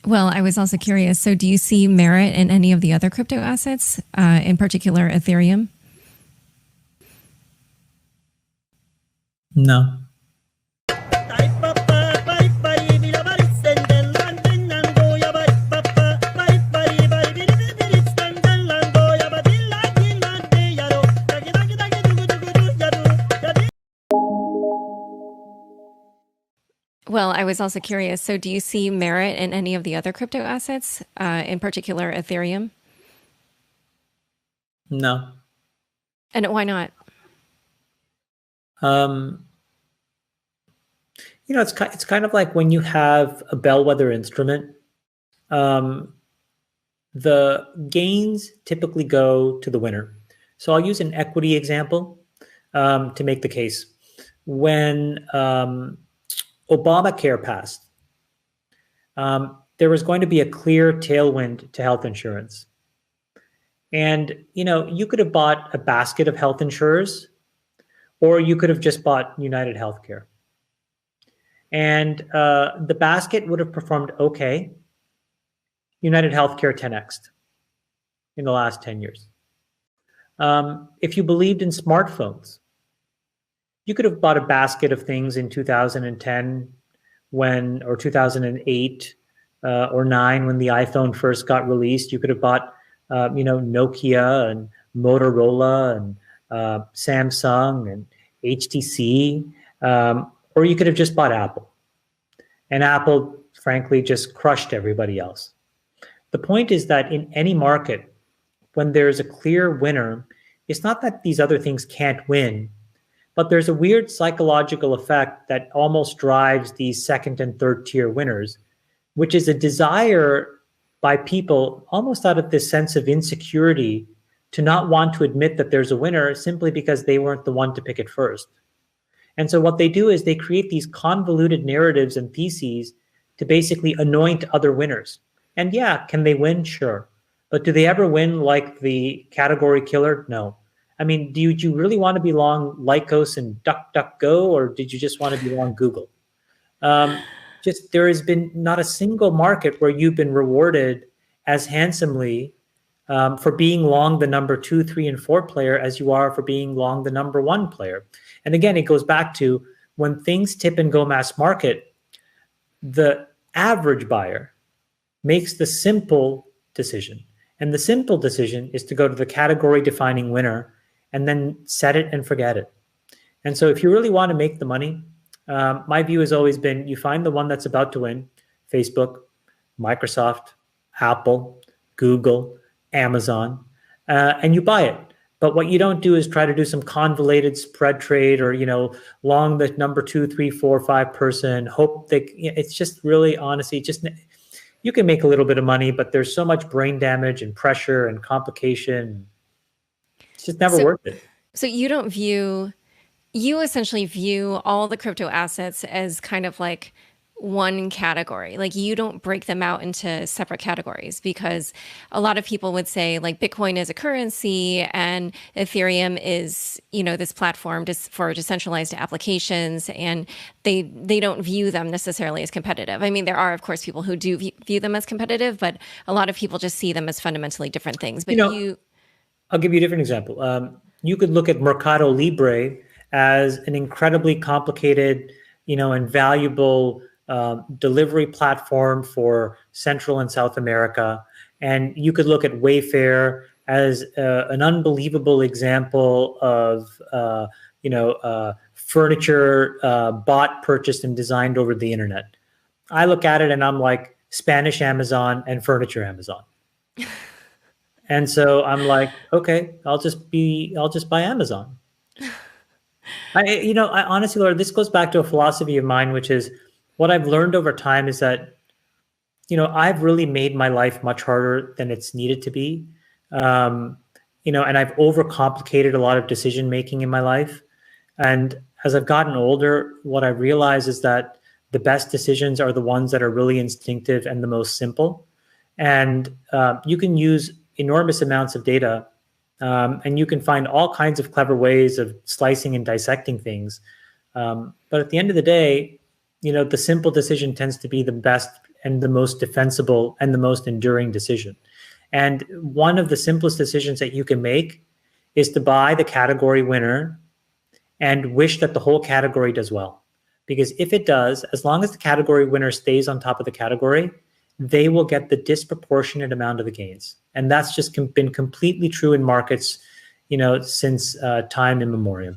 Well, I was also curious. So do you see merit in any of the other crypto assets, in particular Ethereum? No. Well, I was also curious. So do you see merit in any of the other crypto assets, in particular Ethereum? No. And why not? It's kind of like when you have a bellwether instrument, the gains typically go to the winner. So I'll use an equity example to make the case. When Obamacare passed, there was going to be a clear tailwind to health insurance. And, you could have bought a basket of health insurers, or you could have just bought United Healthcare. And the basket would have performed okay. United Healthcare 10x'd in the last 10 years. If you believed in smartphones, you could have bought a basket of things in 2010 or 2008 or 9 when the iPhone first got released. You could have bought, Nokia and Motorola and Samsung and HTC, or you could have just bought Apple. And Apple, frankly, just crushed everybody else. The point is that in any market, when there's a clear winner, it's not that these other things can't win, but there's a weird psychological effect that almost drives these second and third tier winners, which is a desire by people almost out of this sense of insecurity to not want to admit that there's a winner simply because they weren't the one to pick it first. And so what they do is they create these convoluted narratives and theses to basically anoint other winners. And yeah, can they win? Sure. But do they ever win like the category killer? No. I mean, do you really want to be long Lycos and DuckDuckGo, or did you just want to be long Google? There has been not a single market where you've been rewarded as handsomely for being long the number 2, 3, and 4 player as you are for being long the number 1 player. And again, it goes back to when things tip and go mass market, the average buyer makes the simple decision. And the simple decision is to go to the category defining winner and then set it and forget it. And so if you really want to make the money, my view has always been you find the one that's about to win: Facebook, Microsoft, Apple, Google, Amazon, and you buy it. But what you don't do is try to do some convoluted spread trade or, long the number 2, 3, 4, 5 person, hope that it's just really, honestly, you can make a little bit of money, but there's so much brain damage and pressure and complication. It's just never worth it. So you essentially view all the crypto assets as kind of like one category. Like you don't break them out into separate categories, because a lot of people would say like Bitcoin is a currency and Ethereum is, this platform for decentralized applications, and they don't view them necessarily as competitive. I mean, there are of course people who do view them as competitive, but a lot of people just see them as fundamentally different things. But I'll give you a different example. You could look at Mercado Libre as an incredibly complicated, and valuable delivery platform for Central and South America. And you could look at Wayfair as an unbelievable example of, furniture bought, purchased, and designed over the internet. I look at it and I'm like Spanish Amazon and furniture Amazon. And so I'm like, okay, I'll just buy Amazon. I honestly, Laura, this goes back to a philosophy of mine, which is what I've learned over time is that, I've really made my life much harder than it's needed to be. And I've overcomplicated a lot of decision-making in my life. And as I've gotten older, what I realize is that the best decisions are the ones that are really instinctive and the most simple. And you can use enormous amounts of data, and you can find all kinds of clever ways of slicing and dissecting things. But at the end of the day, the simple decision tends to be the best and the most defensible and the most enduring decision. And one of the simplest decisions that you can make is to buy the category winner and wish that the whole category does well. Because if it does, as long as the category winner stays on top of the category, they will get the disproportionate amount of the gains. And that's just been completely true in markets, since time immemorial.